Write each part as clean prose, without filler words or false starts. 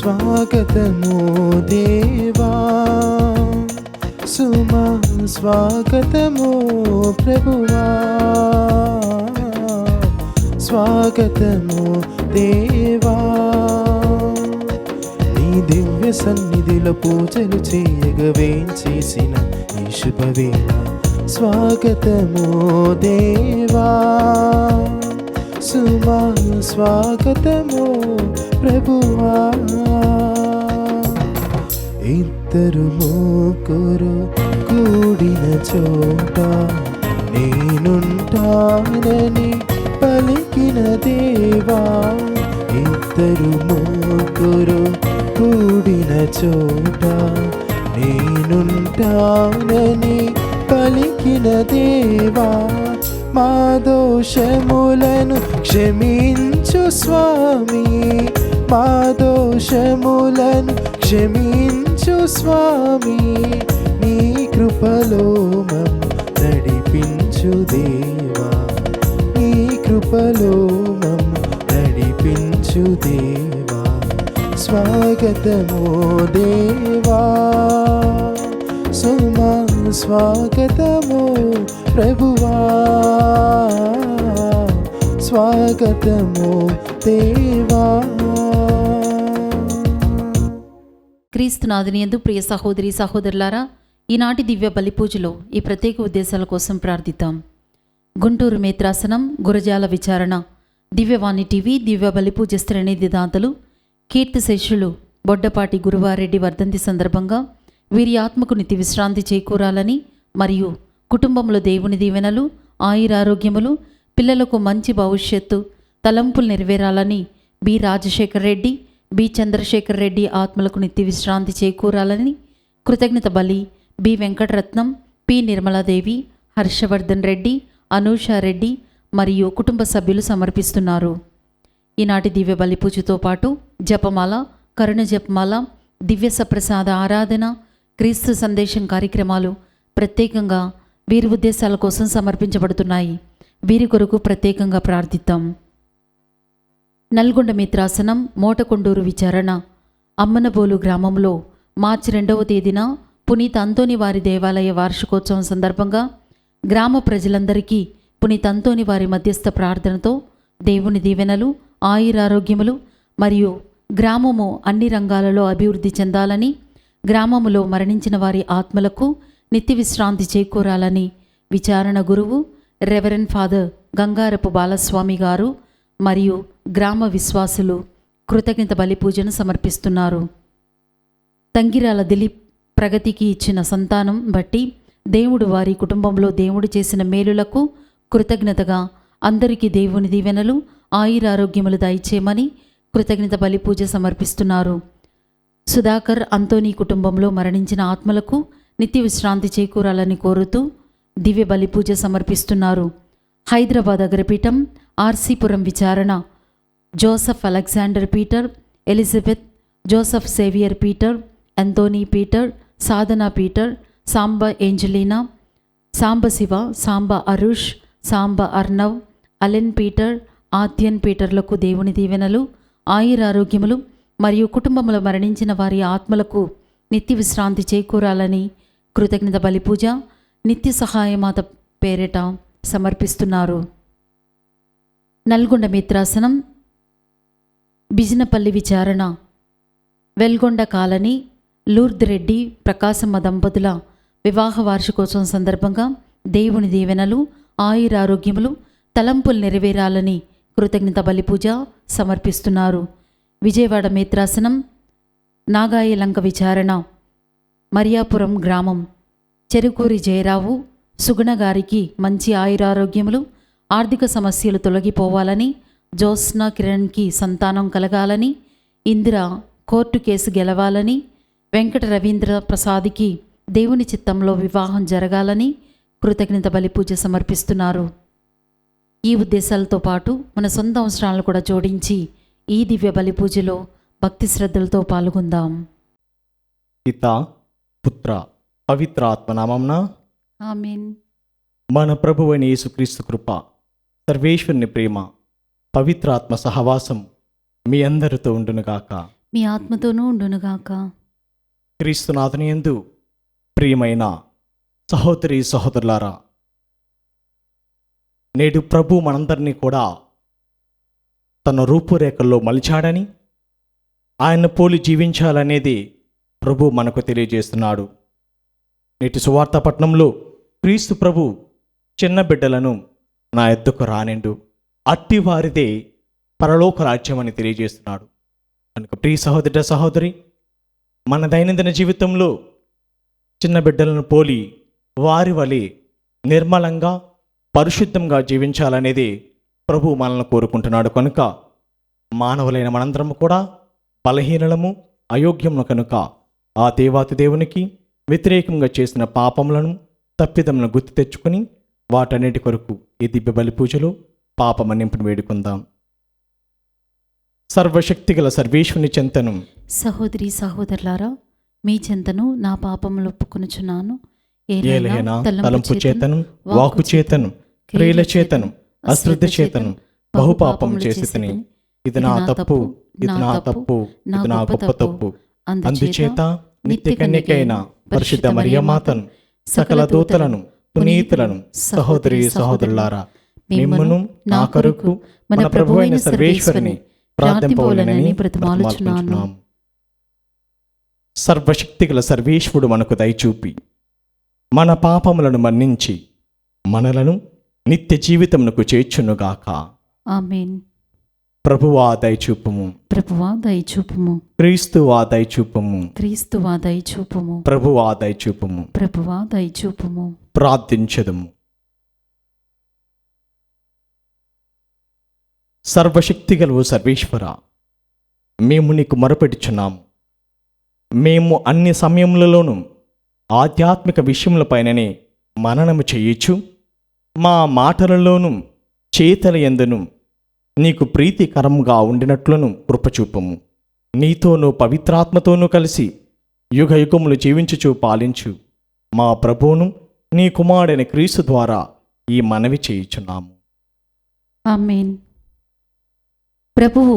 స్వాగతము దేవా, సుమా స్వాగతము ప్రభువా, స్వాగతము దేవా. నీ దివ్య సన్నిధిలో పూజలు చేయగా వేంచేసిన ఈ శుభవేళ స్వాగతము దేవా, సుమా స్వాగతము ప్రభువా. ఇద్దరు ముగ్గురు కూడిన చోట నేనుంటానని పలికిన దేవా, ఇద్దరు ముగ్గురు కూడిన చోట నేనుంటానని పలికిన దేవా, మా దోషములను క్షమించు స్వామి, మా దోషములను క్షమించు స్వామి, నీ కృపలో మమ్ము నడిపించు దేవా, నీ కృపలో మమ్ము నడిపించు దేవా. స్వాగతము దేవా, సుమా స్వాగతము ప్రభువా, స్వాగతము దేవా. క్రీస్తునాథుని యందు ప్రియ సహోదరి సహోదరులారా, ఈనాటి దివ్య బలి పూజలో ఈ ప్రత్యేక ఉద్దేశాల కోసం ప్రార్థిద్దాం. గుంటూరు మేత్రాసనం, గురజాల విచారణ, దివ్యవాణి టీవీ దివ్య బలి పూజ శ్రేణి దాతలు కీర్తి శిష్యులు బొడ్డపాటి గురువారెడ్డి వర్ధంతి సందర్భంగా వీరి ఆత్మకు నిత్య విశ్రాంతి చేకూరాలని మరియు కుటుంబంలో దేవుని దీవెనలు, ఆయురారోగ్యములు, పిల్లలకు మంచి భవిష్యత్తు, తలంపులు నెరవేరాలని బి రాజశేఖర్ రెడ్డి, బి చంద్రశేఖర్ రెడ్డి ఆత్మలకు నిత్య విశ్రాంతి చేకూరాలని కృతజ్ఞత బలి బి వెంకటరత్నం, పి నిర్మలాదేవి, హర్షవర్ధన్ రెడ్డి, అనూషారెడ్డి మరియు కుటుంబ సభ్యులు సమర్పిస్తున్నారు. ఈనాటి దివ్య బలి పూజతో పాటు జపమాల, కరుణ జపమాల, దివ్య సప్రసాద ఆరాధన, క్రీస్తు సందేశం కార్యక్రమాలు ప్రత్యేకంగా వీరి ఉద్దేశాల కోసం సమర్పించబడుతున్నాయి. వీరి కొరకు ప్రత్యేకంగా ప్రార్థిద్దాం. నల్గొండ మిత్రాసనం, మోటకొండూరు విచారణ, అమ్మనబోలు గ్రామంలో మార్చి 2వ తేదీన పునీత అంతోని వారి దేవాలయ వార్షికోత్సవం సందర్భంగా గ్రామ ప్రజలందరికీ పునీత అంతోని వారి మధ్యస్థ ప్రార్థనతో దేవుని దీవెనలు, ఆయురారోగ్యములు మరియు గ్రామము అన్ని రంగాలలో అభివృద్ధి చెందాలని, గ్రామములో మరణించిన వారి ఆత్మలకు నిత్య విశ్రాంతి చేకూరాలని విచారణ గురువు రెవరెండ్ ఫాదర్ గంగారపు బాలస్వామి గారు మరియు గ్రామ విశ్వాసులు కృతజ్ఞత బలి పూజను సమర్పిస్తున్నారు. తంగిరాల దిలీప్ ప్రగతికి ఇచ్చిన సంతానం బట్టి దేవుడు వారి కుటుంబంలో దేవుడు చేసిన మేలులకు కృతజ్ఞతగా అందరికీ దేవుని దీవెనలు, ఆయురారోగ్యములు దయచేయమని కృతజ్ఞత బలి పూజ సమర్పిస్తున్నారు. సుధాకర్ అంతోనీ కుటుంబంలో మరణించిన ఆత్మలకు నిత్య విశ్రాంతి చేకూరాలని కోరుతూ దివ్య బలి పూజ సమర్పిస్తున్నారు. హైదరాబాద్ అగ్రపీఠం, ఆర్సీపురం విచారణ, Joseph Alexander Peter, Elizabeth, Joseph Xavier Peter, Anthony Peter, Sadhana Peter, Samba Angelina, Samba Shiva, Samba Arush, Samba Arnav, Allen Peter, Aadyan పీటర్లకు దేవుని దీవెనలు, ఆయురారోగ్యములు మరియు కుటుంబంలో మరణించిన వారి ఆత్మలకు నిత్య విశ్రాంతి చేకూరాలని కృతజ్ఞత బలి పూజ నిత్య సహాయమాత పేరిట సమర్పిస్తున్నారు. నల్గొండ మిత్రాసనం, బిజినపల్లి విచారణ, వెల్గొండ కాలనీ, లూర్ద్ రెడ్డి, ప్రకాశమ్మ దంపతుల వివాహ వార్షికోత్సవం సందర్భంగా దేవుని దీవెనలు, ఆయురారోగ్యములు, తలంపులు నెరవేరాలని కృతజ్ఞత బలి పూజ సమర్పిస్తున్నారు. విజయవాడ మేత్రాసనం, నాగాయలంక విచారణ, మరియాపురం గ్రామం, చెరుకూరి జయరావు, సుగుణ గారికి మంచి ఆయురారోగ్యములు, ఆర్థిక సమస్యలు తొలగిపోవాలని, జ్యోత్స్న కిరణ్కి సంతానం కలగాలని, ఇందిర కోర్టు కేసు గెలవాలని, వెంకట రవీంద్ర ప్రసాద్కి దేవుని చిత్తంలో వివాహం జరగాలని కృతజ్ఞత బలి పూజ సమర్పిస్తున్నారు. ఈ ఉద్దేశాలతో పాటు మన సొంత అవసరాలను కూడా జోడించి ఈ దివ్య బలి పూజలో భక్తి శ్రద్ధలతో పాల్గొందాం. పితా, పుత్ర, పవిత్ర ఆత్మనామమున ఆమేన్. మన ప్రభువైన యేసుక్రీస్తు కృప, సర్వేశ్వరుని ప్రేమ, పవిత్ర ఆత్మ సహవాసం మీ అందరితో ఉండునుగాక. మీ ఆత్మతోనూ ఉండునుగాక. క్రీస్తునాథుని యందు ప్రియమైన సహోదరి సహోదరులారా, నేడు ప్రభు మనందరినీ కూడా తన రూపురేఖల్లో మలిచాడని, ఆయన పోలి జీవించాలనేది ప్రభు మనకు తెలియజేస్తున్నాడు. నేటి సువార్త పట్టణంలో క్రీస్తు ప్రభు చిన్న బిడ్డలను నా ఎద్దుకు రానిండు, అట్టి వారిదే పరలోక రాజ్యం అని తెలియజేస్తున్నాడు. కనుక ప్రియ సహోదర సహోదరి, మన దైనందిన జీవితంలో చిన్న బిడ్డలను పోలి వారి వలె నిర్మలంగా పరిశుద్ధంగా జీవించాలనేది ప్రభు మనల్ని కోరుకుంటున్నాడు. కనుక మానవులైన మనందరం కూడా బలహీనలము, అయోగ్యము కనుక ఆ దేవాతి దేవునికి వ్యతిరేకంగా చేసిన పాపములను, తప్పిదములను గుర్తు తెచ్చుకొని వాటన్నిటి కొరకు ఈ దివ్య బలి పూజలో పాపమన్నింపును వేడుకుందాం. సర్వశక్తిగల సర్వేశ్వరుని చెంతను సహోదరి సహోదరులారా, మీ చెంతను నా పాపములు ఒప్పుకొనుచున్నాను. ఏలైనా తలంపు చేతను, వాకు చేతను, క్రియల చేతను, అశ్రద్ధ చేతను బహుపాపము చేసితిని. ఇది నా తప్పు, ఇది నా తప్పు, ఇది నా గొప్ప తప్పు. అందుచేత నిత్య కన్యకైన పరిశుద్ధ మరియమాతను, సకల దూతలను, పునీతులను, సహోదరి సహోదరులారా, మిమ్మును నా కొరకు మన ప్రభువైన సర్వేశ్వరుని ప్రార్థింపవలెనని బ్రతిమాలుచున్నాను. సర్వశక్తిగల సర్వేశ్వరుడు మనకు దయచూపి మన పాపములను మన్నించి మనలను నిత్య జీవితమునకు చేర్చునుగాక. ఆమేన్. ప్రభువా దయచూపుము, ప్రభువా దయచూపుము, క్రీస్తువా దయచూపుము, క్రీస్తువా దయచూపుము, ప్రభువా దయచూపుము. ప్రభువా దయచూపుము. ప్రార్థించదము. సర్వశక్తిగలవు సర్వేశ్వర, మేము నీకు మొరపెట్టుచున్నాము. మేము అన్ని సమయములలోనూ ఆధ్యాత్మిక విషయములపైననే మననము చేయుచు, మా మాటలలోనూ చేతల యందును నీకు ప్రీతికరంగా ఉండినట్లును కృపచూపము. నీతోనూ పవిత్రాత్మతోనూ కలిసి యుగ యుగములు జీవించుచు పాలించు మా ప్రభువును నీ కుమారుడైన క్రీస్తు ద్వారా ఈ మనవి చేయుచున్నాము. ఆమేన్. ప్రభువు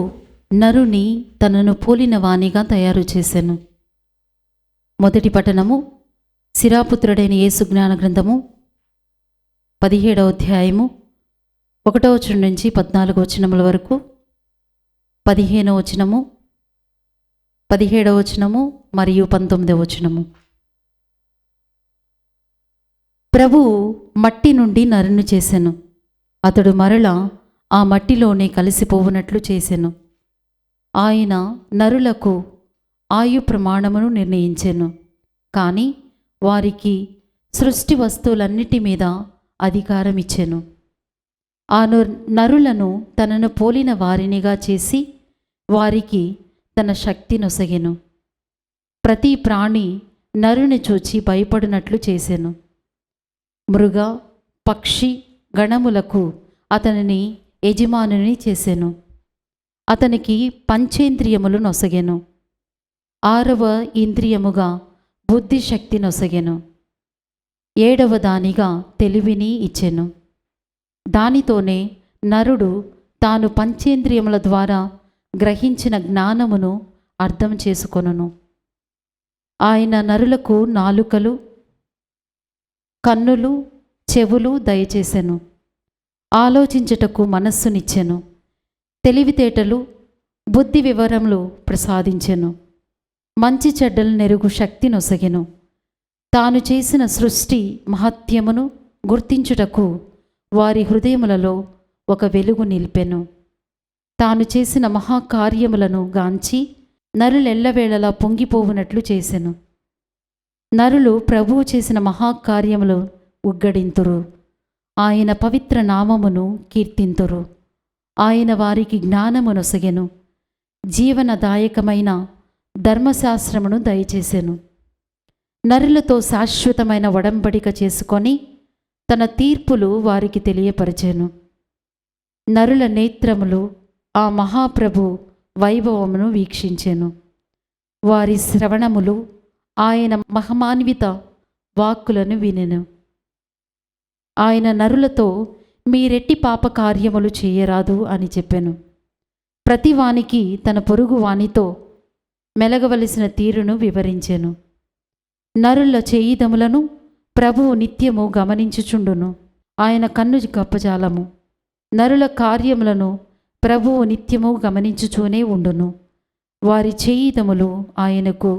నరుని తనను పోలిన వానిగా తయారు చేసెను. మొదటి పఠనము సిరాపుత్రుడైన యేసు జ్ఞాన గ్రంథము 17వ అధ్యాయము 1వ వచనం నుంచి 14వ వచనముల వరకు, 15వ వచనము, 17వ వచనము మరియు 19వ వచనము. ప్రభువు మట్టి నుండి నరుని చేసెను. అతడు మరలా ఆ మట్టిలోనే కలిసిపోవునట్లు చేసెను. ఆయన నరులకు ఆయు ప్రమాణమును నిర్ణయించెను. కానీ వారికి సృష్టి వస్తువులన్నిటి మీద అధికారం ఇచ్చెను. ఆ నరులను తనను పోలిన వారినిగా చేసి వారికి తన శక్తి నొసగెను. ప్రతి ప్రాణి నరుని చూచి భయపడినట్లు చేసెను. మృగ, పక్షి గణములకు అతనిని యజమానుని చేసెను. అతనికి పంచేంద్రియములు నొసగెను. 6వ ఇంద్రియముగా బుద్ధిశక్తి నొసగెను. 7వ దానిగా తెలివిని ఇచ్చెను. దానితోనే నరుడు తాను పంచేంద్రియముల ద్వారా గ్రహించిన జ్ఞానమును అర్థం చేసుకొనును. ఆయన నరులకు నాలుకలు, కన్నులు, చెవులు దయచేసెను. ఆలోచించుటకు మనస్సునిచ్చెను. తెలివితేటలు, బుద్ధి వివరములు ప్రసాదించెను. మంచి చెడ్డలు నెరుగు శక్తి నొసగెను. తాను చేసిన సృష్టి మహత్యమును గుర్తించుటకు వారి హృదయములలో ఒక వెలుగు నిలిపెను. తాను చేసిన మహాకార్యములను గాంచి నరులెల్లవేళలా పొంగిపోవునట్లు చేసెను. నరులు ప్రభువు చేసిన మహాకార్యములు ఉగ్గడింతురు. ఆయన పవిత్ర నామమును కీర్తింతురు. ఆయన వారికి జ్ఞానము నొసగెను. జీవనదాయకమైన ధర్మశాస్త్రమును దయచేసెను. నరులతో శాశ్వతమైన ఒడంబడిక చేసుకొని తన తీర్పులు వారికి తెలియపరిచెను. నరుల నేత్రములు ఆ మహాప్రభు వైభవమును వీక్షించెను. వారి శ్రవణములు ఆయన మహమాన్విత వాక్కులను వినెను. ఆయన నరులతో మీరెట్టి పాపకార్యములు చేయరాదు అని చెప్పెను. ప్రతివానికి తన పొరుగు వానితో మెలగవలసిన తీరును వివరించెను. నరుల చేయిదములను ప్రభువు నిత్యము గమనించుచుండును. ఆయన కన్ను గప్పజాలము. నరుల కార్యములను ప్రభువు నిత్యము గమనించుచూనే ఉండును. వారి చేయిదములు ఆయనకు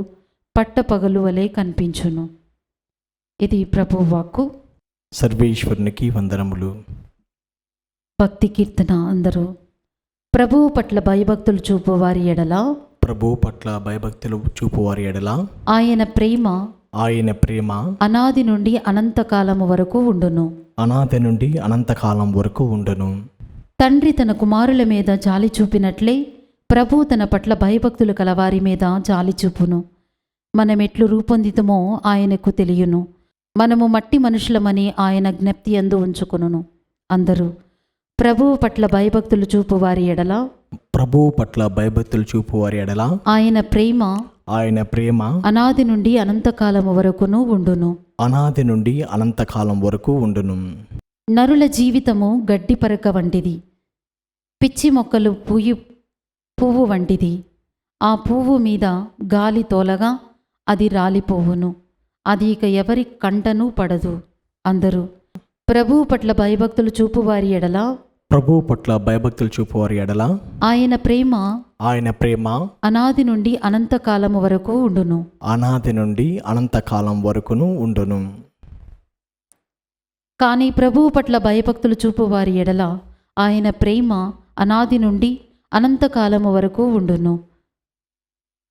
పట్టపగలు వలె కనిపించును. ఇది ప్రభువు వాక్కు. సర్వేశ్వరునికి వందనములు. భక్తి కీర్తన. అందరూ ప్రభువు పట్ల భయభక్తులు చూపు వారి ఎడల, ప్రభువు పట్ల భయభక్తులు చూపువారి ఎడల ఆయన ప్రేమ అనాది నుండి అనంతకాలము వరకు ఉండును. అనాది నుండి అనంతకాలం వరకు ఉండును. తండ్రి తన కుమారుల మీద జాలి చూపినట్లే ప్రభువు తన పట్ల భయభక్తులు కలవారి మీద జాలి చూపును. మనమెట్లు రూపొందితమో ఆయనకు తెలియను. మనము మట్టి మనుషులమని ఆయన జ్ఞప్తి యందు ఉంచుకొనును. అందరూ ప్రభువు పట్ల భయభక్తులు చూపు వారి ఎడల, ప్రభువు పట్ల భయభక్తులు చూపువారి ఎడల ఆయన ప్రేమ అనాది నుండి అనంతకాలము వరకును ఉండును. అనాది నుండి అనంతకాలం వరకు ఉండును. నరుల జీవితము గడ్డి పరక వంటిది. పిచ్చి మొక్కలు పువ్వు వంటిది. ఆ పువ్వు మీద గాలి తోలగా అది రాలిపోవును. అది ఇక ఎవరి కంటనూ పడదు. అందరూ ప్రభువు పట్ల భయభక్తులు చూపువారి ఎడల, ఆయన ప్రేమ అనాది నుండి అనంతకాలము వరకు ఉండును. అనాది నుండి అనంతకాలం వరకును ఉండును. కానీ ప్రభువు పట్ల భయభక్తులు చూపువారి ఎడల ఆయన ప్రేమ అనాది నుండి అనంతకాలము వరకు ఉండును.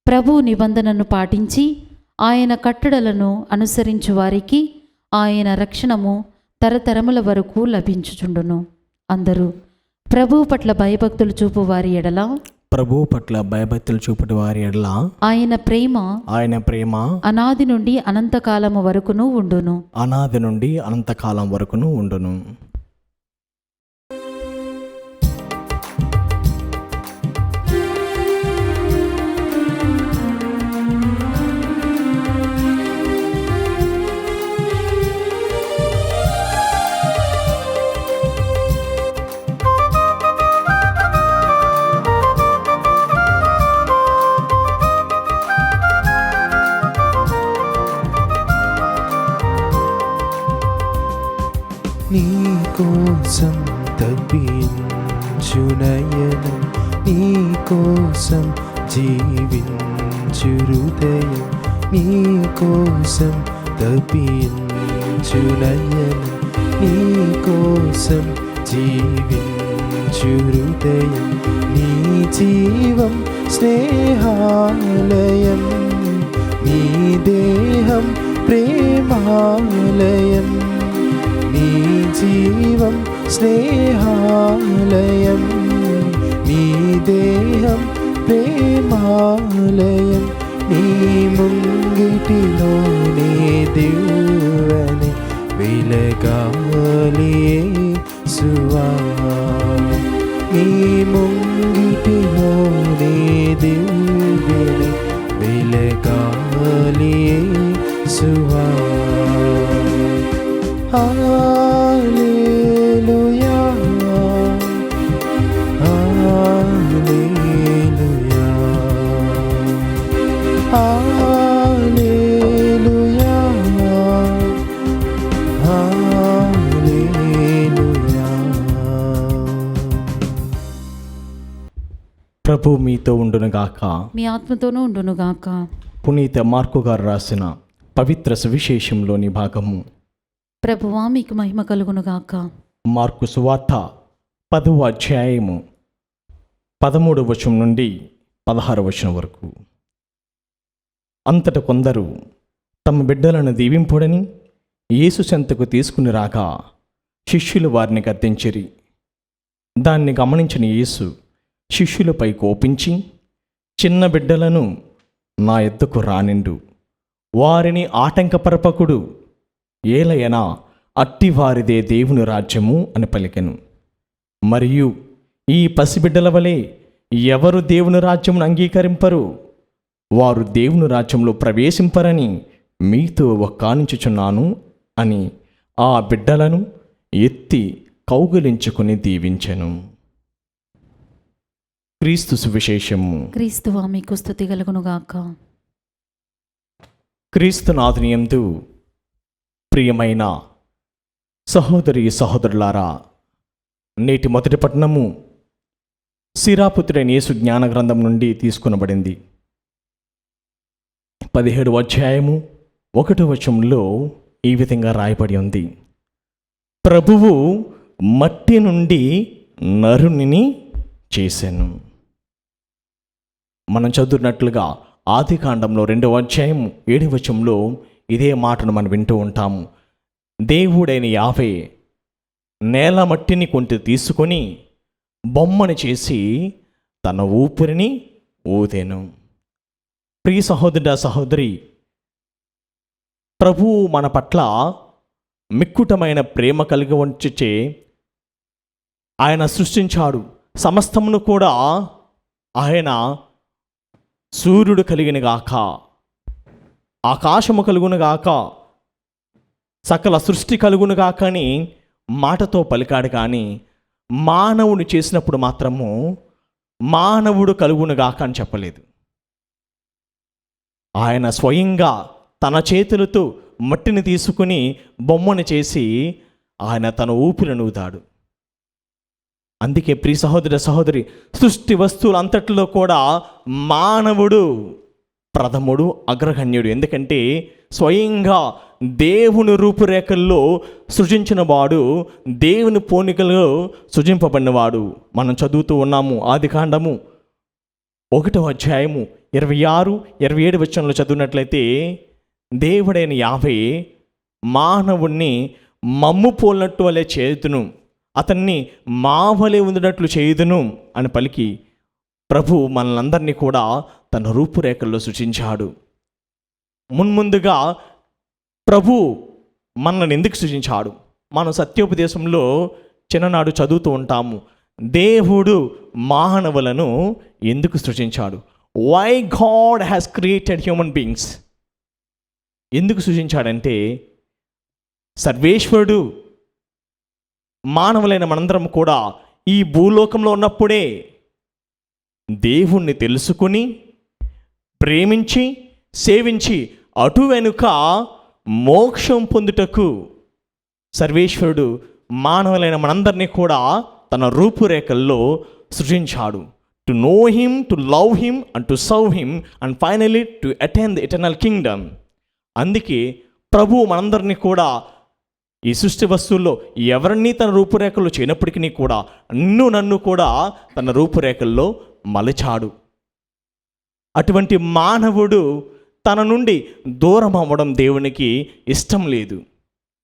ప్రభువు నిబంధనను పాటించి ఆయన కట్టడలను అనుసరించు వారికి ఆయన రక్షణము తరతరముల వరకు లభించుచుండును. అందరూ ప్రభువు పట్ల భయభక్తులు చూపువారి ఎడల, ఆయన ప్రేమ అనాది నుండి అనంతకాలము వరకును ఉండును. అనాది నుండి అనంతకాలం వరకును ఉండును. నీ కోసం తప్పించు నయనం, నీ కోసం జీవించు హృదయం, నీ కోసం తప్పించు నయనం, నీ కోసం జీవించు హృదయం, నీ జీవం స్నేహాలయం, నీ దేహం ప్రేమాలయం, నీ జీవం స్నేహాలయం, నీ దేహం ప్రేమాలయం, నీ ముంగిటిలోనే దివ్వని వెలగాలి యేసువా, నీ ముంగిటిలోనే దివ్వని వెలగాలి యేసువా. హల్లెలూయా, హల్లెలూయా, హల్లెలూయా, హల్లెలూయా. ప్రభు మీతో ఉండునుగాక, మీ ఆత్మతోనూ ఉండునుగాక. పునీత మార్కు గారు రాసిన పవిత్ర సువిశేషంలోని భాగము. ప్రభువా మీకు మహిమ కలుగునుగాక. మార్కు సువార్త 10వ అధ్యాయము 13వ వచనం నుండి 16వ వచనం వరకు. అంతట కొందరు తమ బిడ్డలను దీవింపుడని యేసు చెంతకు తీసుకుని రాగా శిష్యులు వారిని గద్దించిరి. దాన్ని గమనించిన యేసు శిష్యులపై కోపించి, చిన్న బిడ్డలను నా ఎద్దకు రానిండు, వారిని ఆటంకపరపకుడు, ఏలయనా అట్టివారిదే దేవుని రాజ్యము అని పలికెను. మరియు ఈ పసిబిడ్డల వలె ఎవరు దేవుని రాజ్యమును అంగీకరింపరు, వారు దేవుని రాజ్యంలో ప్రవేశింపరని మీతో ఒక్కానించుచున్నాను అని ఆ బిడ్డలను ఎత్తి కౌగిలించుకుని దీవించెను. క్రీస్తు సువిశేషము. క్రీస్తువా మీకు స్తుతి కలుగునుగాక. క్రీస్తునాథునియందు ప్రియమైన సహోదరి సహోదరులారా, నేటి మొదటి పట్టణము సిరాపుత్రుడైన యేసు జ్ఞాన గ్రంథం నుండి తీసుకునబడింది. 17వ అధ్యాయము 1వ వచనంలో ఈ విధంగా రాయబడి ఉంది: ప్రభువు మట్టి నుండి నరునిని చేసెను. మనం చదువుతున్నట్లుగా ఆదికాండంలో 2వ అధ్యాయం 7వ వచనంలో ఇదే మాటను మనం వింటూ ఉంటాము. దేవుడైన యావే నేల మట్టిని కొంత తీసుకొని బొమ్మను చేసి తన ఊపిరిని ఊదెను. ప్రియ సహోదర సహోదరి, ప్రభువు మన పట్ల మిక్కుటమైన ప్రేమ కలిగి ఉంచే ఆయన సృష్టించాడు. సమస్తమును కూడా ఆయన సూర్యుడు కలిగినగాక, ఆకాశము కలుగునుగాక, సకల సృష్టి కలుగునుగాక అని మాటతో పలికాడు. కానీ మానవుని చేసినప్పుడు మాత్రము మానవుడు కలుగునుగాక అని చెప్పలేదు. ఆయన స్వయంగా తన చేతులతో మట్టిని తీసుకుని బొమ్మను చేసి ఆయన తన ఊపిరిని ఊదాడు. అందుకే ప్రియ సహోదర సహోదరి, సృష్టి వస్తువులంతటిలో కూడా మానవుడు ప్రథముడు, అగ్రగణ్యుడు. ఎందుకంటే స్వయంగా దేవుని రూపురేఖల్లో సృజించిన వాడు, దేవుని పోలికలో సృజింపబడినవాడు. మనం చదువుతూ ఉన్నాము ఆదికాండము 1వ అధ్యాయము 26, 27 వచనంలో చదివినట్లయితే, దేవుడైన యావే మానవుణ్ణి మమ్ము పోలినట్టు వలె చేయుదును, అతన్ని మా వలె ఉండినట్లు చేయుదును అని పలికి ప్రభు మనలందరినీ కూడా తన రూపురేఖల్లో సృజించాడు. మున్ముందుగా ప్రభు మనల్ని ఎందుకు సృజించాడు? మనం సత్యోపదేశంలో చిన్ననాడు చదువుతూ ఉంటాము. దేవుడు మానవులను ఎందుకు సృజించాడు? Why God has created human beings. ఎందుకు సృజించాడంటే, సర్వేశ్వరుడు మానవులైన మనందరం కూడా ఈ భూలోకంలో ఉన్నప్పుడే దేవుణ్ణి తెలుసుకుని ప్రేమించి సేవించి అటు వెనుక మోక్షం పొందుటకు సర్వేశ్వరుడు మానవులైన మనందరినీ కూడా తన రూపురేఖల్లో సృజించాడు. To know him, to love him and to serve him and finally to attain the eternal kingdom. అందుకే ప్రభువు మనందరినీ కూడా ఈ సృష్టి వస్తువుల్లో ఎవరిని తన రూపురేఖల్లో చేయనప్పటికీ కూడా నన్ను కూడా తన రూపురేఖల్లో మలిచాడు. అటువంటి మానవుడు తన నుండి దూరం అవ్వడం దేవునికి ఇష్టం లేదు.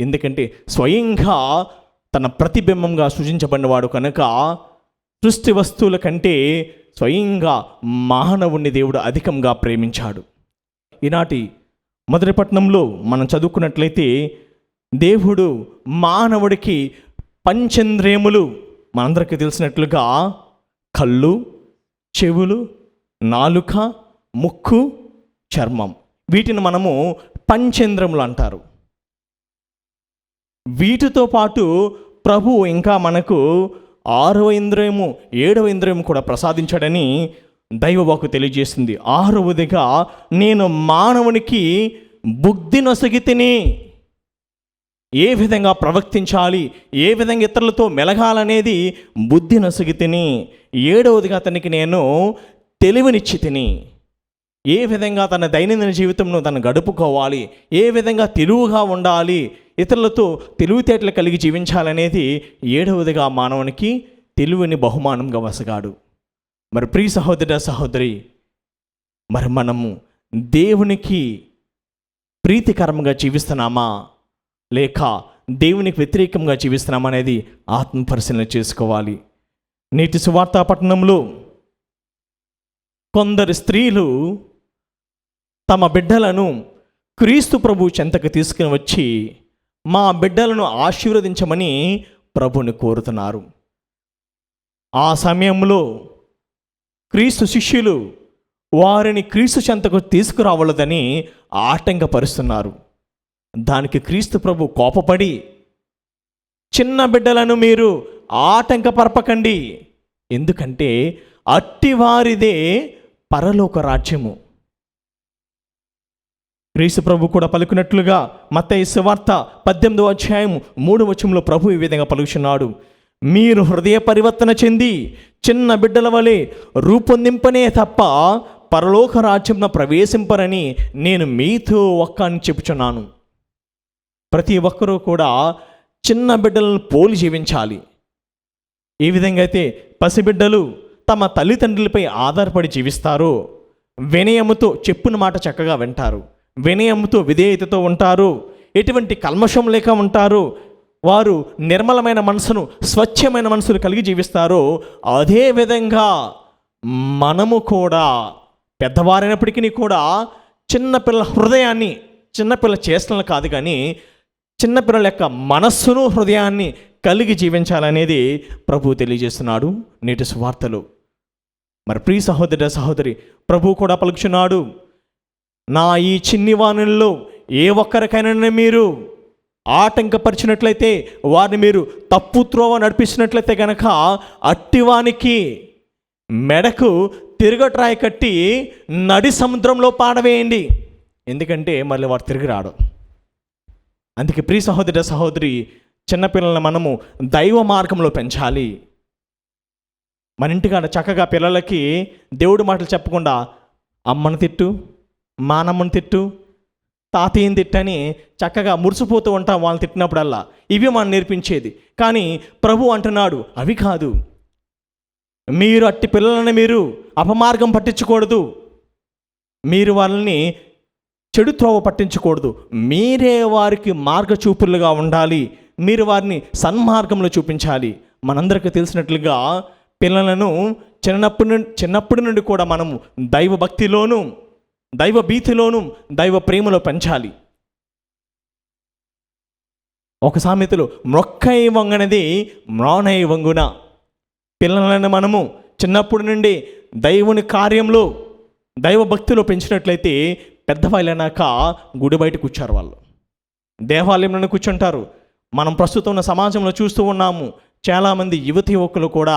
ఎందుకంటే స్వయంగా తన ప్రతిబింబంగా సృజించబడినవాడు కనుక సృష్టి వస్తువుల కంటే స్వయంగా మానవుణ్ణి దేవుడు అధికంగా ప్రేమించాడు. ఈనాటి మొదటి పట్టణంలో మనం చదువుకున్నట్లయితే, దేవుడు మానవుడికి పంచేంద్రియములు, మనందరికీ తెలిసినట్లుగా కళ్ళు, చెవులు, నాలుక, ముక్కు, చర్మం, వీటిని మనము పంచేంద్రములు అంటారు. వీటితో పాటు ప్రభువు ఇంకా మనకు 6వ ఇంద్రియము, 7వ ఇంద్రియము కూడా ప్రసాదించాడని దైవవాక్కు తెలియజేస్తుంది. 6వదిగా నేను మానవునికి బుద్ధి నొసగితిని, ఏ విధంగా ప్రవర్తించాలి, ఏ విధంగా ఇతరులతో మెలగాలనేది బుద్ధి నొసగితిని. 7వదిగా అతనికి నేను తెలివినిచ్చి తిని, ఏ విధంగా తన దైనందిన జీవితంలో తను గడుపుకోవాలి, ఏ విధంగా తెలివిగా ఉండాలి, ఇతరులతో తెలివితేటలు కలిగి జీవించాలనేది 7వదిగా మానవునికి తెలివిని బహుమానంగా వసగాడు. మరి ప్రియ సహోదర సహోదరి, మరి మనము దేవునికి ప్రీతికరంగా జీవిస్తున్నామా లేక దేవునికి వ్యతిరేకంగా జీవిస్తున్నామా అనేది ఆత్మపరిశీలన చేసుకోవాలి. నేటి సువార్తా పట్టణంలో కొందరు స్త్రీలు తమ బిడ్డలను క్రీస్తు ప్రభు చెంతకు తీసుకుని వచ్చి మా బిడ్డలను ఆశీర్వదించమని ప్రభుని కోరుతున్నారు. ఆ సమయంలో క్రీస్తు శిష్యులు వారిని క్రీస్తు చెంతకు తీసుకురావలదని ఆటంకపరుస్తున్నారు. దానికి క్రీస్తు ప్రభు కోపపడి, చిన్న బిడ్డలను మీరు ఆటంకపరపకండి, ఎందుకంటే అట్టివారిదే పరలోక రాజ్యము. క్రీస్తు ప్రభు కూడా పలుకున్నట్లుగా మత్తయి సువార్త 18వ అధ్యాయము 3వ వచనంలో ప్రభు ఈ విధంగా పలుకుచున్నాడు, మీరు హృదయ పరివర్తన చెంది చిన్న బిడ్డల వలె రూపొందింపనే తప్ప పరలోక రాజ్యంలో ప్రవేశింపరని నేను మీతో అని చెప్పుచున్నాను. ప్రతి ఒక్కరూ కూడా చిన్న బిడ్డలను పోలి జీవించాలి. ఏ విధంగా అయితే పసిబిడ్డలు తమ తల్లిదండ్రులపై ఆధారపడి జీవిస్తారో, వినయముతో చెప్పున మాట చక్కగా వింటారు, వినయముతో విధేయతతో ఉంటారు, ఎటువంటి కల్మషం లేక ఉంటారు, వారు నిర్మలమైన మనసును స్వచ్ఛమైన మనసును కలిగి జీవిస్తారో, అదే విధంగా మనము కూడా పెద్దవారైనప్పటికీ కూడా చిన్నపిల్లల హృదయాన్ని, చిన్నపిల్లల చేష్టలను కాదు కానీ చిన్నపిల్లల యొక్క మనస్సును హృదయాన్ని కలిగి జీవించాలనేది ప్రభువు తెలియజేస్తున్నాడు నేటి సువార్తలు. మరి ప్రియ సహోదర సహోదరి, ప్రభువు కూడా పలుకుచున్నాడు, నా ఈ చిన్ని వాణుల్లో ఏ ఒక్కరికైనా మీరు ఆటంకపరిచినట్లయితే, వారిని మీరు తప్పు త్రోవ నడిపిస్తున్నట్లయితే గనక అట్టివానికి మెడకు తిరగట్రాయి కట్టి నడి సముద్రంలో పాడవేయండి. ఎందుకంటే మళ్ళీ వాడు తిరిగి రాడు. అందుకే ప్రియ సహోదర సహోదరి, చిన్నపిల్లలను మనము దైవ మార్గంలో పెంచాలి. మన ఇంటికాడ చక్కగా పిల్లలకి దేవుడి మాటలు చెప్పకుండా అమ్మను తిట్టు, మానమ్మను తిట్టు, తాతయ్యని తిట్టని చక్కగా మురిసిపోతూ ఉంటాం వాళ్ళని తిట్టినప్పుడల్లా. ఇవి మనం నేర్పించేది. కానీ ప్రభు అంటున్నాడు, అవి కాదు. మీరు అట్టి పిల్లలను మీరు అపమార్గం పట్టించకూడదు, మీరు వాళ్ళని చెడు త్రోవ పట్టించకూడదు, మీరే వారికి మార్గచూపులుగా ఉండాలి, మీరు వారిని సన్మార్గంలో చూపించాలి. మనందరికీ తెలిసినట్లుగా పిల్లలను చిన్నప్పటి నుండి కూడా మనము దైవ భక్తిలోను, దైవ భీతిలోను, దైవ ప్రేమలో పెంచాలి. ఒక సామెతలో మొక్కై వంగనది మ్రానై వంగున. పిల్లలను మనము చిన్నప్పటి నుండి దేవుని కార్యంలో, దైవ భక్తిలో పెంచినట్లయితే పెద్దవాళ్ళైనాక గుడి బయట కూర్చారు, వాళ్ళు దేవాలయంలో కూర్చుంటారు. మనం ప్రస్తుతం ఉన్న సమాజంలో చూస్తూ ఉన్నాము, చాలామంది యువతి యువకులు కూడా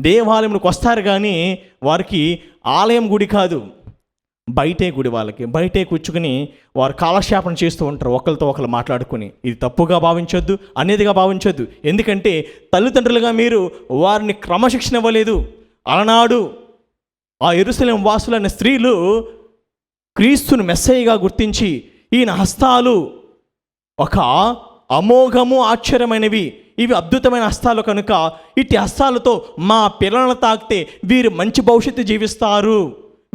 దేవాలయంలోకి వస్తారు కానీ వారికి ఆలయం గుడి కాదు, బయటే గుడి. వాళ్ళకి బయటే కూర్చుని వారు కాలక్షేపణ చేస్తూ ఉంటారు, ఒకరితో ఒకరు మాట్లాడుకుని. ఇది తప్పుగా భావించొద్దు, అనేదిగా భావించొద్దు. ఎందుకంటే తల్లిదండ్రులుగా మీరు వారిని క్రమశిక్షణ ఇవ్వలేదు. అలనాడు ఆ యెరూషలేము వాసులైన స్త్రీలు క్రీస్తును మెస్సయ్యగా గుర్తించి, ఈయన హస్తాలు ఒక అమోఘము ఆశ్చర్యమైనవి, ఇవి అద్భుతమైన హస్తాలు కనుక ఇట్టి హస్తాలతో మా పిల్లలను తాకితే వీరు మంచి భవిష్యత్తు జీవిస్తారు,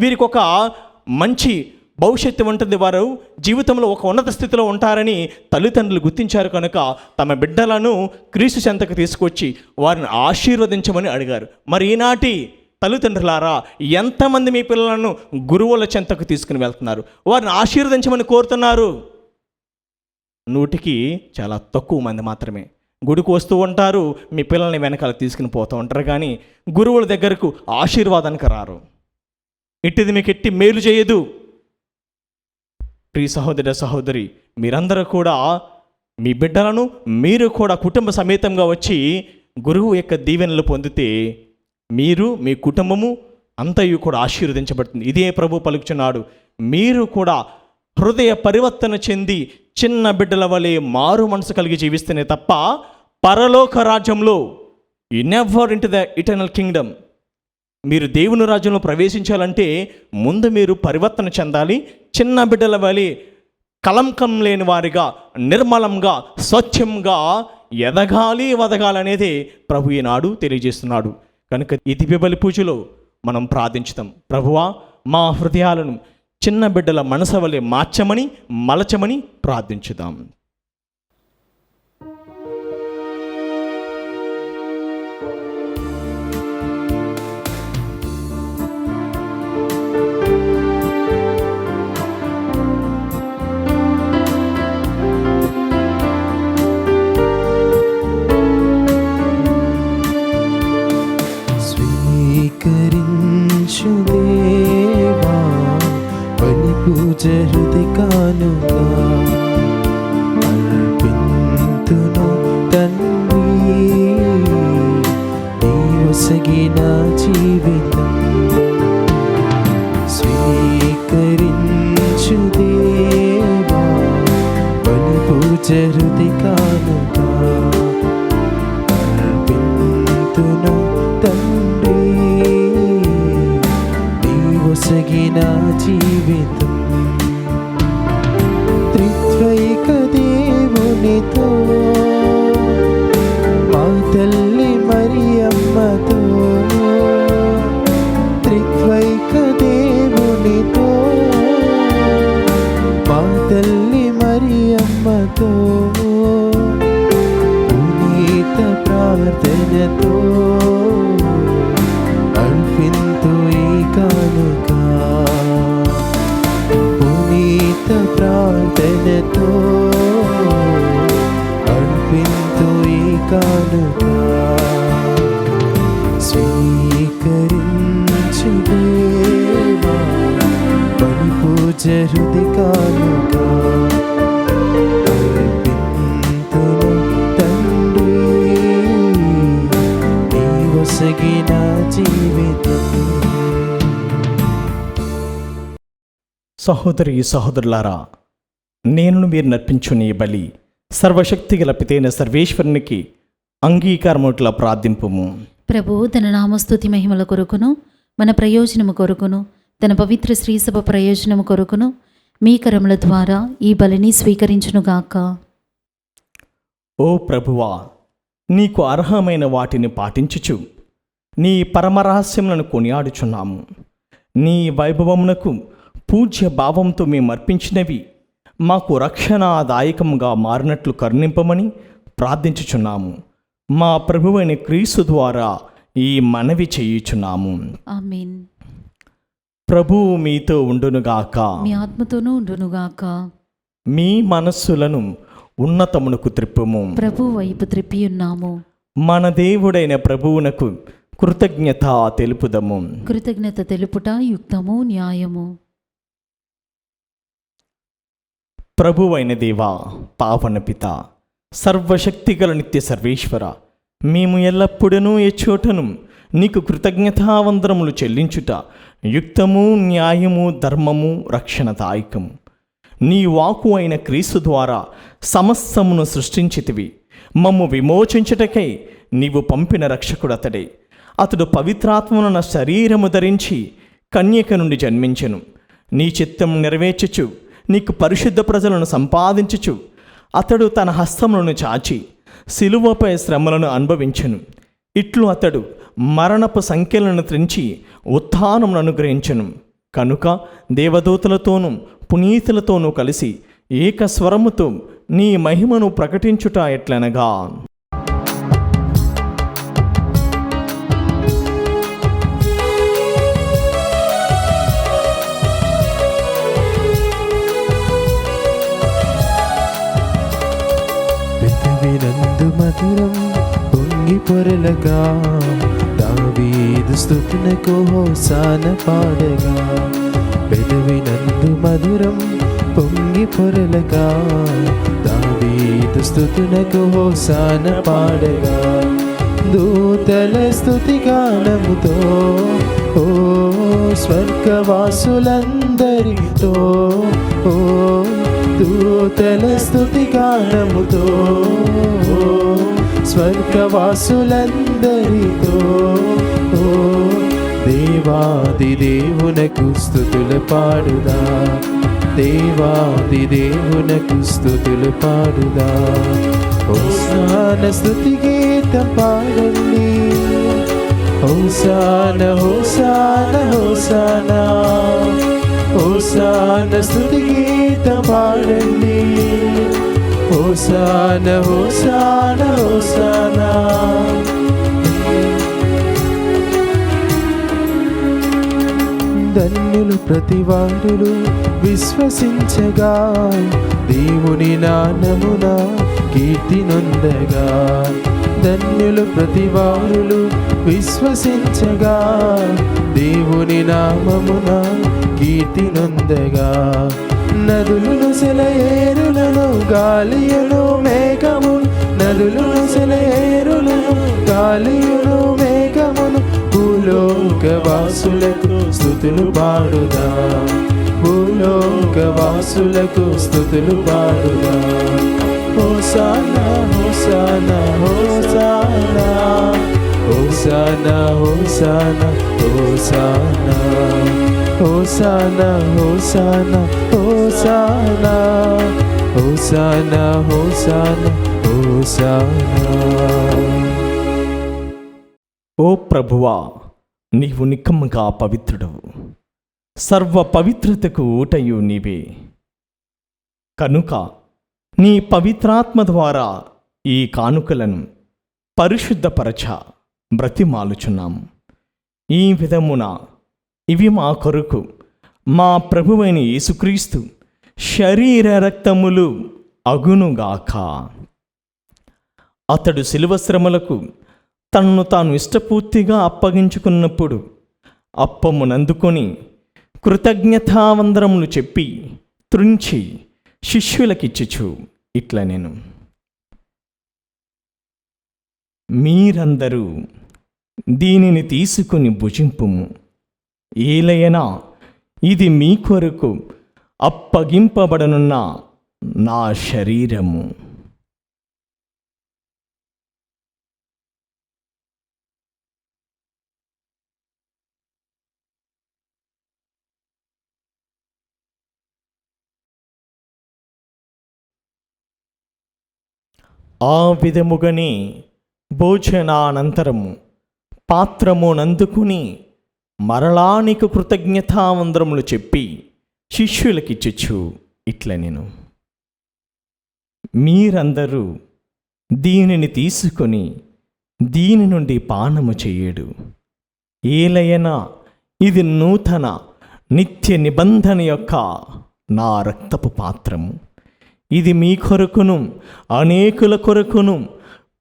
వీరికి ఒక మంచి భవిష్యత్తు ఉంటుంది, వారు జీవితంలో ఒక ఉన్నత స్థితిలో ఉంటారని తల్లిదండ్రులు గుర్తించారు. కనుక తమ బిడ్డలను క్రీస్తు చెంతకు తీసుకొచ్చి వారిని ఆశీర్వదించమని అడిగారు. మరి ఈనాటి తల్లిదండ్రులారా, ఎంతమంది మీ పిల్లలను గురువుల చెంతకు తీసుకుని వెళ్తున్నారు, వారిని ఆశీర్వదించమని కోరుతున్నారు? 100కి చాలా తక్కువ మంది మాత్రమే. గుడికి వస్తూ ఉంటారు, మీ పిల్లల్ని వెనకాల తీసుకుని పోతూ ఉంటారు, కానీ గురువుల దగ్గరకు ఆశీర్వాదానికి రారు. ఇట్టిది మీకు ఎట్టి మేలు చేయదు. ప్రియ సహోదర సహోదరి, మీరందరూ కూడా మీ బిడ్డలను మీరు కూడా కుటుంబ సమేతంగా వచ్చి గురువు యొక్క దీవెనలు పొందితే మీరు, మీ కుటుంబము అంతయు కూడా ఆశీర్వదించబడుతుంది. ఇదే ప్రభు పలుకుచున్నాడు, మీరు కూడా హృదయ పరివర్తన చెంది చిన్న బిడ్డల వలె మారు మనసు కలిగి జీవిస్తేనే తప్ప పరలోక రాజ్యంలో, you never into the eternal Kingdom, మీరు దేవుని రాజ్యంలో ప్రవేశించాలంటే ముందు మీరు పరివర్తన చెందాలి. చిన్న బిడ్డల వలె కలంకం లేని వారిగా, నిర్మలంగా, స్వచ్ఛంగా ఎదగాలి, వదగాలనేదే ప్రభు ఈనాడు తెలియజేస్తున్నాడు. కనుక ఈ దివ్య బలి పూజలో మనం ప్రార్థించుతాం, ప్రభువా మా హృదయాలను చిన్న బిడ్డల మనసు వలె మార్చమని, మలచమని ప్రార్థించుదాం. స్వీకరించు దేవా బలి పూజ హృది కానుగా, అర్పింతును తండ్రి నీ ఒసగిన జీవితం. స్తుతి కానుక అర్పింతును తండ్రి, నీవొసగిన జీవితం త్రిత్వైక దేవునితో, మా తల్లి మరియమ్మతో, త్రిత్వైక దేవునితో, మా తల్లి మరియమ్మతో, పునీత ప్రార్థనతో అర్పింతు ఈ కానుక, పునీత ప్రార్థనతో అర్పింతు ఈ కానుక. స్వీకరించు దేవా బలి పూజ హృది కానుక, అర్పింతును తండ్రి, నీవొసగిన జీవితం. సహోదరి సహోదరులారా, నేను మీరు నర్పించుని ఈ బలి సర్వశక్తి గల పితైన సర్వేశ్వరునికి అంగీకారముట్ల ప్రార్థింపుము. ప్రభు తన నామస్తుతి మహిమల కొరకును మన ప్రయోజనము కొరకును తన పవిత్ర శ్రీసభ ప్రయోజనము కొరకును మీ కరముల ద్వారా ఈ బలిని స్వీకరించునుగాక. ఓ ప్రభువా, నీకు అర్హమైన వాటిని పాటించుచు నీ పరమరహస్యములను కొనియాడుచున్నాము. నీ వైభవమునకు పూజ్య భావంతో మేము అర్పించినవి మాకు రక్షణాదాయకముగా మారినట్లు కరుణింపమని ప్రార్థించుచున్నాము. మా ప్రభువైన క్రీస్తు ద్వారా ఈ మనవి చేయుచున్నాము. ఆమేన్. ప్రభువు మీతో ఉండునుగాక, మీ ఆత్మతోనూ ఉండునుగాక. మీ మనస్సులను ఉన్నతమునకు త్రిప్పుము. ప్రభు వైపు త్రిప్పి ఉన్నాము. మన దేవుడైన ప్రభువునకు కృతజ్ఞత తెలుపుదము. కృతజ్ఞత తెలుపుట యుక్తము, న్యాయము. ప్రభువైన దేవా, పావన పిత, సర్వశక్తిగల నిత్య సర్వేశ్వర, మేము ఎల్లప్పుడూ ఎచ్చోటను నీకు కృతజ్ఞతావందనములు చెల్లించుట యుక్తము, న్యాయము, ధర్మము, రక్షణదాయకము. నీ వాక్కు అయిన క్రీస్తు ద్వారా సమస్తమును సృష్టించితివి. మమ్ము విమోచించుటకై నీవు పంపిన రక్షకుడు అతడే. అతడు పవిత్రాత్మను నా శరీరము ధరించి కన్యక నుండి జన్మించెను. నీ చిత్తం నెరవేర్చుచు నీకు పరిశుద్ధ ప్రజలను సంపాదించుచు అతడు తన హస్తములను చాచి సిలువపై శ్రమలను అనుభవించెను. ఇట్లు అతడు మరణపు సంఖ్యలను త్రించి ఉత్థానమును అనుగ్రహించెను. కనుక దేవదూతలతోనూ పునీతులతోనూ కలిసి ఏకస్వరముతో నీ మహిమను ప్రకటించుట ఎట్లనగా, పెదవినందు మధురం పొంగి పొరలగా, దావీదు స్తుతునకు హోసాన పాడగా. పెదవినందు మధురం పొంగి పొరలగా, దావీదు స్తుతునకు హోసాన పాడగా. దూతల స్తుతి గానముతో ఓ స్వర్గవాసులందరితో, ఓ దూతల స్తుతి గానముతో ఓ స్వర్గవాసులందరితో, ఓ దేవాది దేవునకు స్తుతులు పాడుదా, దేవాది దేవునకు స్తుతులు పాడుదా. హోసాన స్తుతి గీతం పాడండి, హోసాన హోసాన హోసాన, హోసాన స్తుతి గీతం పాడండి, హోసాన హోసాన హోసాన. ధన్యులు ప్రతివారులు విశ్వసించగా, దేవుని నామమున కీర్తి నొందగా. ధన్యులు ప్రతివారులు విశ్వసించగా, దేవుని నామమున కీర్తి నొందగా. నదులను సెలయేరులను గాలియును మేఘము, నదులను సెలయేరులను గాలియును మేఘమును, భూలోకవాసులకు స్తుతులు పాడుదా, భూలోకవాసులకు స్తుతులు పాడుదా. Hosanna hosanna hosanna hosanna hosanna hosanna hosanna hosanna hosanna hosanna hosanna hosanna. ఓ ప్రభువా, నీవు నిక్కముగా పవిత్రుడవు, సర్వ పవిత్రతకు ఊటయు నీవే. కనుక నీ పవిత్రాత్మ ద్వారా ఈ కానుకలను పరిశుద్ధపరచ బ్రతిమాలుచున్నాము. ఈ విధమున ఇవి మా కొరకు మా ప్రభువైన యేసుక్రీస్తు శరీర రక్తములు అగునుగాక. అతడు శిలువ శ్రమలకు తనను తాను ఇష్టపూర్తిగా అప్పగించుకున్నప్పుడు అప్పమునందుకొని కృతజ్ఞతావందనములు చెప్పి త్రుంచి శిష్యులకిచ్చుచు ఇట్ల నేను, మీరందరూ దీనిని తీసుకుని భుజింపుము, ఏలయనా ఇది మీ కొరకు అప్పగింపబడనున్న నా శరీరము. ఆ విధముగానే భోజనానంతరము పాత్రమునందుకుని మరలా నీకు కృతజ్ఞతావందనములు చెప్పి శిష్యులకిచ్చుచు ఇట్ల నేను, మీరందరూ దీనిని తీసుకొని దీని నుండి పానము చెయ్యడు, ఏలయనా ఇది నూతన నిత్య నిబంధన యొక్క నా రక్తపు పాత్రము. ఇది మీ కొరకును అనేకుల కొరకును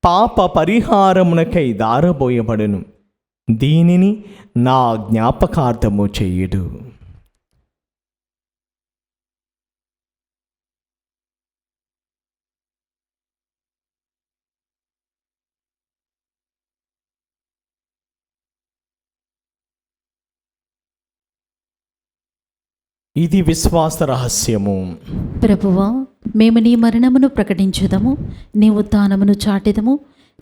పాప పరిహారమునకై దారబోయబడును. దీనిని నా జ్ఞాపకార్థము చెయ్యుడు. ఇది విశ్వాస రహస్యము. ప్రభువా, మేము నీ మరణమును ప్రకటించుదము, నీ ఉత్థానమును చాటెదము,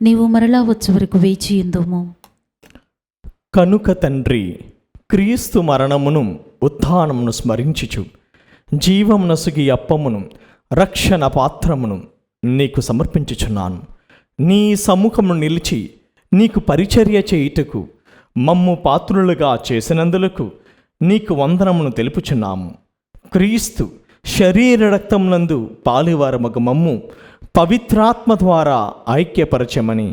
నీవు మరలా వచ్చే వరకు వేచియుందుము. కనుక తండ్రి, క్రీస్తు మరణమును ఉత్థానమును స్మరించుచు జీవమునసుగి అప్పమును రక్షణ పాత్రమును నీకు సమర్పించుచున్నాను. నీ సముఖమును నిలిచి నీకు పరిచర్య చేయుటకు మమ్ము పాత్రులుగా చేసినందులకు నీకు వందనమును తెలుపుచున్నాము. క్రీస్తు శరీర రక్తమునందు పాలివారమగు మమ్ము పవిత్రాత్మ ద్వారా ఐక్యపరచమని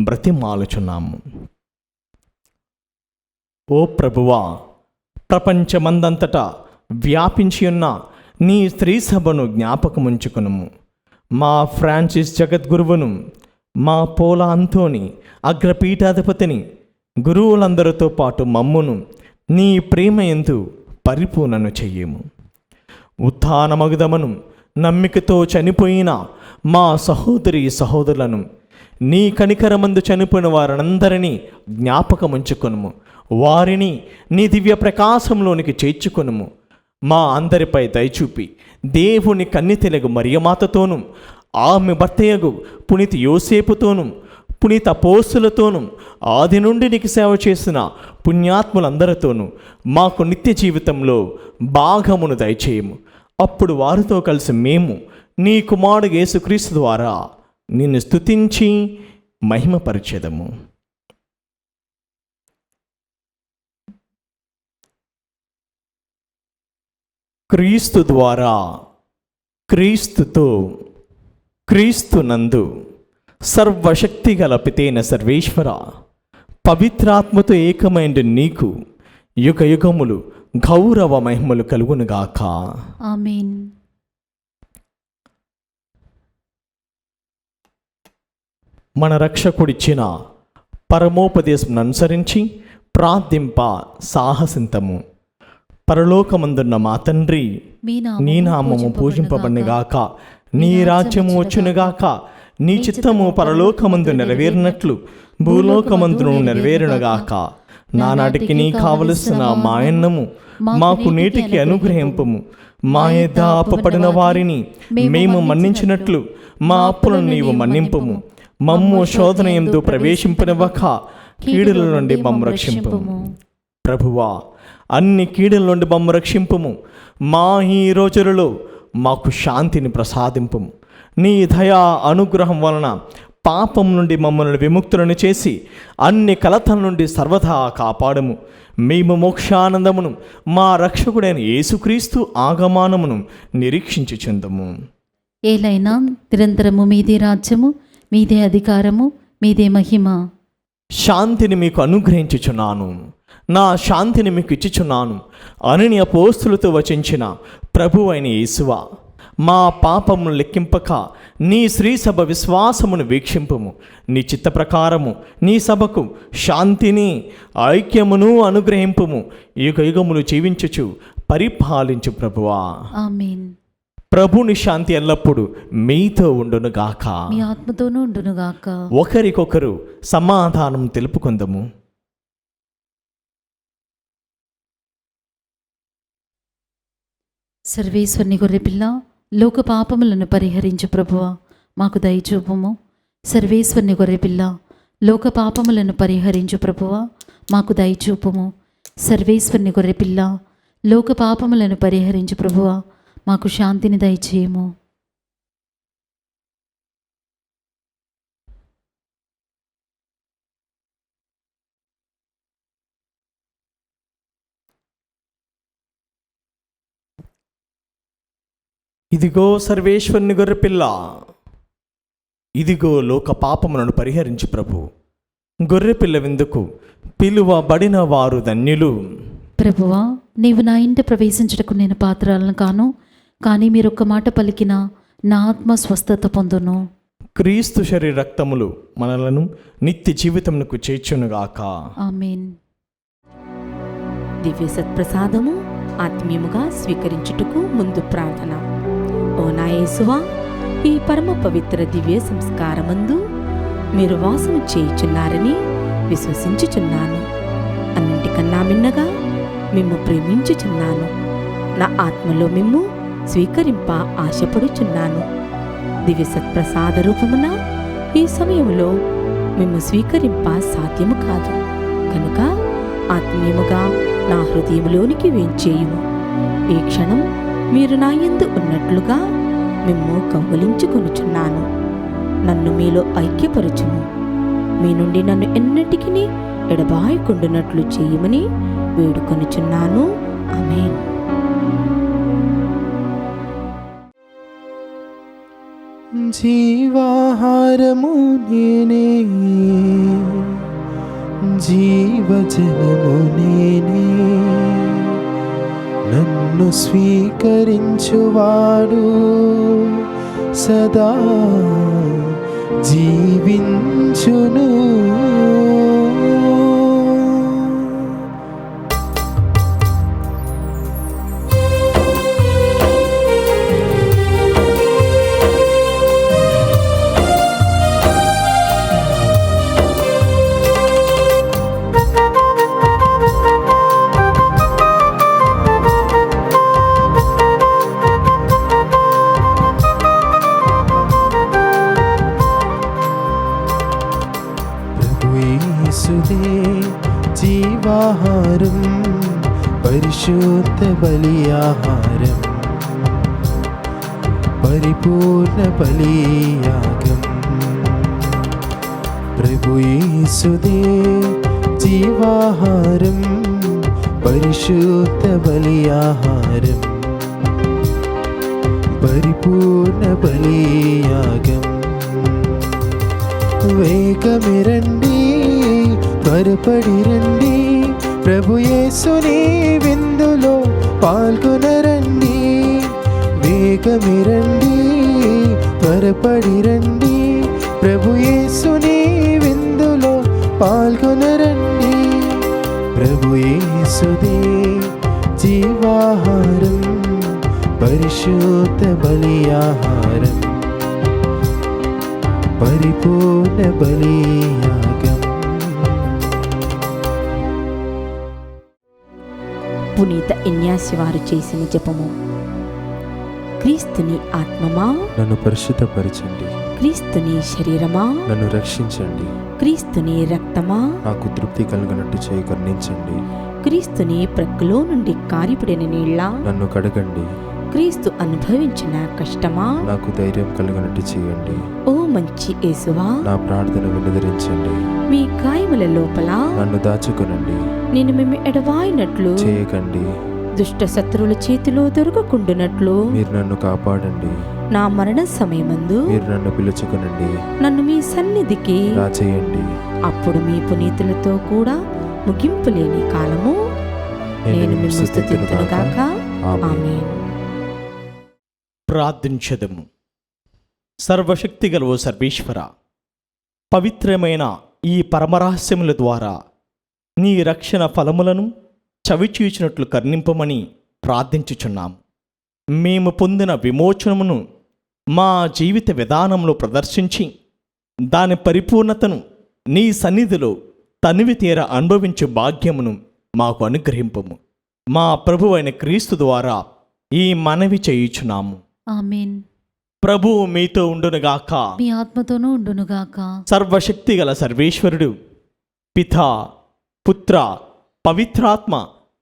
బ్రతిమాలుచున్నాము. ఓ ప్రభువా, ప్రపంచమందంతటా వ్యాపించి ఉన్న నీ స్త్రీ సభను జ్ఞాపకముంచుకునుము. మా ఫ్రాన్సిస్ జగద్గురువును, మా పోలా అంతోని అగ్రపీఠాధిపతిని, గురువులందరితో పాటు మమ్మును నీ ప్రేమ యందు పరిపూర్ణను చెయ్యము. ఉత్థానమగుదమను నమ్మికతో చనిపోయిన మా సహోదరి సహోదరులను, నీ కనికరమందు చనిపోయిన వారందరినీ జ్ఞాపకముంచుకొనుము. వారిని నీ దివ్య ప్రకాశంలోనికి చేర్చుకొనుము. మా అందరిపై దయచూపి దేవుని కన్యతెలగు మరియమాతతోనూ, ఆమె భర్తయగు పునీత యోసేపుతోనూ, పునీత అపోస్తలులతోనూ, ఆది నుండి నీకు సేవ చేసిన పుణ్యాత్ములందరితోనూ మాకు నిత్య జీవితంలో భాగమును దయచేయము. అప్పుడు వారితో కలిసి మేము నీ కుమారుడు యేసుక్రీస్తు ద్వారా నిన్ను స్తుతించి మహిమపరిచెదము. క్రీస్తు ద్వారా, క్రీస్తుతో, క్రీస్తునందు సర్వశక్తి గల పితైన సర్వేశ్వర, పవిత్రాత్మతో ఏకమైన నీకు యుగ యుగములు గౌరవ మహిమలు కలుగునుగాక. ఆమేన్. మన రక్షకుడిచ్చిన పరమోపదేశం అనుసరించి ప్రార్థింప సాహసింతము. పరలోకమందున్న మా తండ్రి, నీ నామము పూజింపబడునుగాక, నీ రాజ్యము వచ్చునుగాక, నీ చిత్తము పరలోకమందు నెరవేరినట్లు భూలోకమందును నెరవేరునుగాక. నానాటికి నీ కావలసిన మాయన్నము మాకు నేటికి అనుగ్రహింపము. మా యొద్ద అప్పపడిన వారిని మేము మన్నించినట్లు మా అప్పులను నీవు మన్నింపము. మమ్ము శోధన యందు ప్రవేశింపనివ్వక కీడుల నుండి మమ్ము రక్షింపము. ప్రభువా, అన్ని కీడుల నుండి మమ్ము రక్షింపము. మా ఈ రోజులలో మాకు శాంతిని ప్రసాదింపము. నీ దయా అనుగ్రహం వలన పాపం నుండి మమ్మల్ని విముక్తులను చేసి అన్ని కలతల నుండి సర్వదా కాపాడము. మేము మోక్షానందమును మా రక్షకుడైన యేసుక్రీస్తు ఆగమనమును నిరీక్షించుచుందము. ఏలైనా నిరంతరము మీదే రాజ్యము, మీదే అధికారము, మీదే మహిమ. శాంతిని మీకు అనుగ్రహించుచున్నాను, నా శాంతిని మీకు ఇచ్చుచున్నాను అని నీ అపోస్తులతో వచించిన ప్రభు అయిన యేసువా, మా పాపమును లెక్కింపక నీ శ్రీ సభ విశ్వాసమును వీక్షింపుము. నీ చిత్త ప్రకారము నీ సభకు శాంతిని ఐక్యమును అనుగ్రహింపుము. యుగ యుగములు జీవించుచు పరిపాలించు ప్రభువా. ఆమేన్. ప్రభుని శాంతి ఎల్లప్పుడూ మీతో ఉండునుగాక, మీ ఆత్మతోనూ ఉండునుగాక. ఒకరికొకరు సమాధానం తెలుపుకుందము. సర్వేశ్వరుని గొర్రెపిల్ల, లోక పాపములను పరిహరించు ప్రభువా, మాకు దయచూపుము. సర్వేశ్వరుని గొర్రెపిల్ల, లోక పాపములను పరిహరించు ప్రభువా, మాకు దయచూపుము. సర్వేశ్వరుని గొర్రెపిల్ల, లోక పాపములను పరిహరించు ప్రభువా, మాకు శాంతిని దయచేయము. ఇదిగో సర్వేశ్వరుని గొర్రెపిల్ల, ఇదిగో లోక పాపములను పరిహరించు ప్రభు. గొర్రెపిల్ల విందుకు పిలువబడిన వారు ధన్యులు. ప్రభువా, నీవు నా ఇంట ప్రవేశించుటకు నేను పాత్రలను కాను, కానీ మీరొక్క మాట పలికిన నా ఆత్మ స్వస్థత పొందును. క్రీస్తు శరీర రక్తములు మనలను నిత్య జీవితమునకు చేర్చునుగాక. ఆమేన్. దివ్య సత్ప్రసాదము ఆత్మీయముగా స్వీకరించుటకు ముందు ప్రార్థన. ఓ నా యేసువా, ఈ పరమ పవిత్ర దివ్య సంస్కారమందు మీరు వాసము చేయుచున్నారని విశ్వసించుచున్నాను. అన్నింటికన్నా మిన్నగా మిమ్ము ప్రేమించుచున్నాను. నా ఆత్మలో మిమ్ము స్వీకరింప ఆశపడుచున్నాను. దివ్య సత్ప్రసాద రూపమున ఈ సమయంలో మిమ్ము స్వీకరింప సాధ్యము కాదు కనుక ఆత్మీయముగా నా హృదయంలోనికి వేంచేయుము. ఈ క్షణం మీరు నా యందు ఉన్నట్లుగా మిమ్ము కౌగిలించుకొనుచున్నాను. నన్ను మీలో ఐక్యపరచుము. మీ నుండి నన్ను ఎన్నటికీ ఎడబాయకుండునట్లు చేయమని వేడుకొనుచున్నాను. ఆమేన్. జీవాహారము నేనే, జీవజలము నేనే, నన్ను స్వీకరించువాడు సదా జీవించును. జీవాహారం, పరిశుద్ధ బలియాహారం, పరిపూర్ణ బలియాగం. ప్రభు యేసుదే జీవాహారం, పరిశుద్ధ బలియాహారం, పరిపూర్ణ బలియాగం. వేగమిరండి, త్వరపడి రండి, ప్రభు యేసుని విందులో పాల్గొనరండి. వేగమిరండి, త్వరపడి రండి, ప్రభు యేసుని విందులో పాల్గొనరండి. ప్రభు యేసుదే జీవాహారం, పరిశుద్ధ బలియాహారం, పరిపూర్ణ బలియాగం. పునీత ఇన్యాసి వారు చేసిన జపము. క్రీస్తుని ఆత్మమా నన్ను పరిశుద్ధపరచండి, క్రీస్తుని శరీరమా నన్ను రక్షించండి, క్రీస్తుని రక్తమా నాకు తృప్తి కలిగినట్టు చేయి కరుణించండి, క్రీస్తుని ప్రక్కలో నుండి కారిపడిన నీళ్ళ నన్ను కడగండి, క్రీస్తు అనుభవించిన కష్టమా నాకు ధైర్యం కలిగినట్టు చేయండి, ఓ మంచి యేసువా నా ప్రార్థన వినదరించండి, మీ గాయముల లోపల నన్ను దాచుకొనండి, నేను మేము ఎడవాయినట్లు చేయకండి, దుష్ట శత్రువుల చేతిలో దొరకకుండునట్లు మీరు నన్ను కాపాడండి, నా మరణ సమయమందు మీరు నన్ను పిలుచుకొనండి, నన్ను మీ సన్నిధికి రాచేయండి. అప్పుడు మీ పునీతులతో కూడా ముగింపు లేని కాలము నేను మిమ్ము స్తుతింతునుగాక. ఆమేన్. ప్రార్థించదము. సర్వశక్తిగల ఓ సర్వేశ్వర, పవిత్రమైన ఈ పరమరహస్యముల ద్వారా నీ రక్షణ ఫలములను చవిచూచినట్లు కర్ణింపమని ప్రార్థించుచున్నాము. మేము పొందిన విమోచనమును మా జీవిత విధానంలో ప్రదర్శించి దాని పరిపూర్ణతను నీ సన్నిధిలో తనివి తీర అనుభవించు భాగ్యమును మాకు అనుగ్రహింపము. మా ప్రభువైన క్రీస్తు ద్వారా ఈ మనవి చేయుచున్నాము. ఆమేన్. ప్రభువు మీతో ఉండునుగాక. మీ ఆత్మతోనూ ఉండునుగాక. సర్వశక్తిగల సర్వేశ్వరుడు పితా, పుత్ర, పవిత్రాత్మ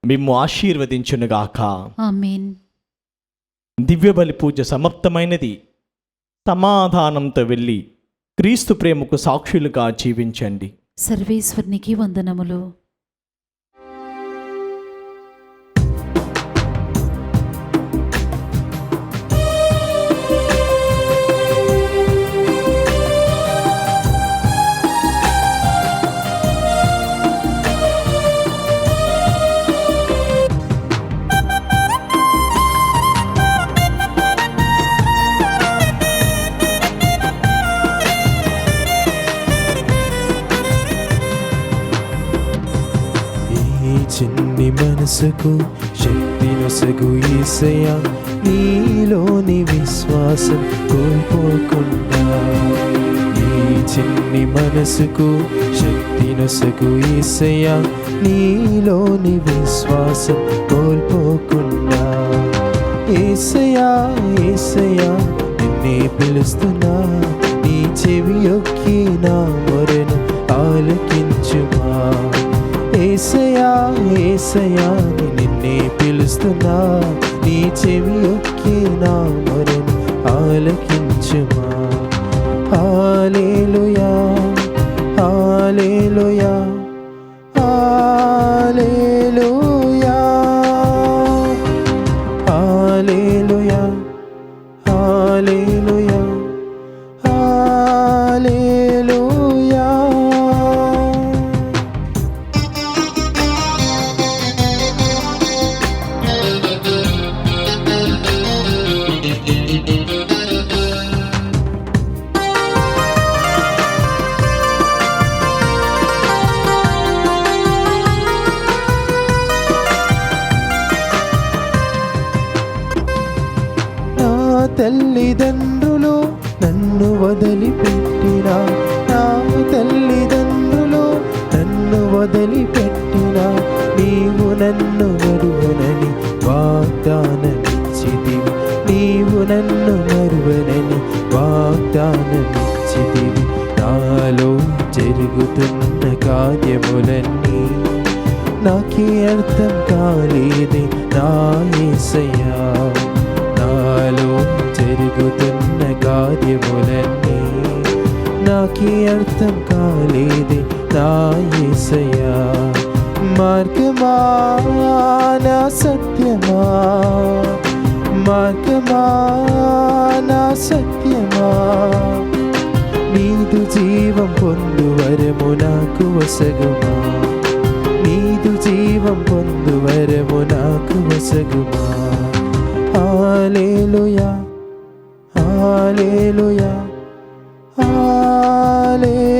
మిమ్ము ఆశీర్వదించునుగాక. ఆమేన్. దివ్యబలి పూజ సమాప్తమైనది. సమాధానంతో వెళ్ళి క్రీస్తు ప్రేమకు సాక్షులుగా జీవించండి. సర్వేశ్వరునికి వందనములు. చిన్ని మనసుకు శక్తి నొసగు యేసయ్యా, నీలోని విశ్వాసం కోల్పోకుండా. ఈ చిన్ని మనసుకు శక్తి నొసగు యేసయ్యా, నీలోని విశ్వాసం కోల్పోకుండా. యేసయ్యా యేసయ్యా నిన్నే పిలుస్తున్నా, నీ చెవి యొక్కి నా మొరను ఆలకించుమా. యేసయ్యా యేసయ్యా నిన్నే పిలుస్తున్నా, నీ చెవి యొక్కి నా మొరను ఆలకించుమా. హల్లెలూయా హల్లెలూయా హల్లెలూయా హల్లెలూయా హల్లెలూయా హల్లెలూయా. తల్లిదండ్రులు నన్ను వదిలిపెట్టిన, నా తల్లిదండ్రులు నన్ను వదిలిపెట్టిన, నీవు నన్ను మరువనని వాగ్దానమిచ్చితివి, నీవు నన్ను మరువనని వాగ్దానమిచ్చితివి. నాలో జరుగుతున్న కార్యములన్నీ నాకే అర్థం కాలేదే నా యేసయ్యా, నాలో జరుగుతున్న కార్యములన్నీ నాకే అర్థం కాలేదే నా యేసయ్యా. మార్గమా నా సత్యమా, మార్గమా నా సత్యమా, నీదు జీవం పొందు వరము నాకు వసగుమా, నీదు జీవం పొందు వరము నాకు వసగుమా. హల్లెలూయా హల్లెలూయా హల్లెలూయా.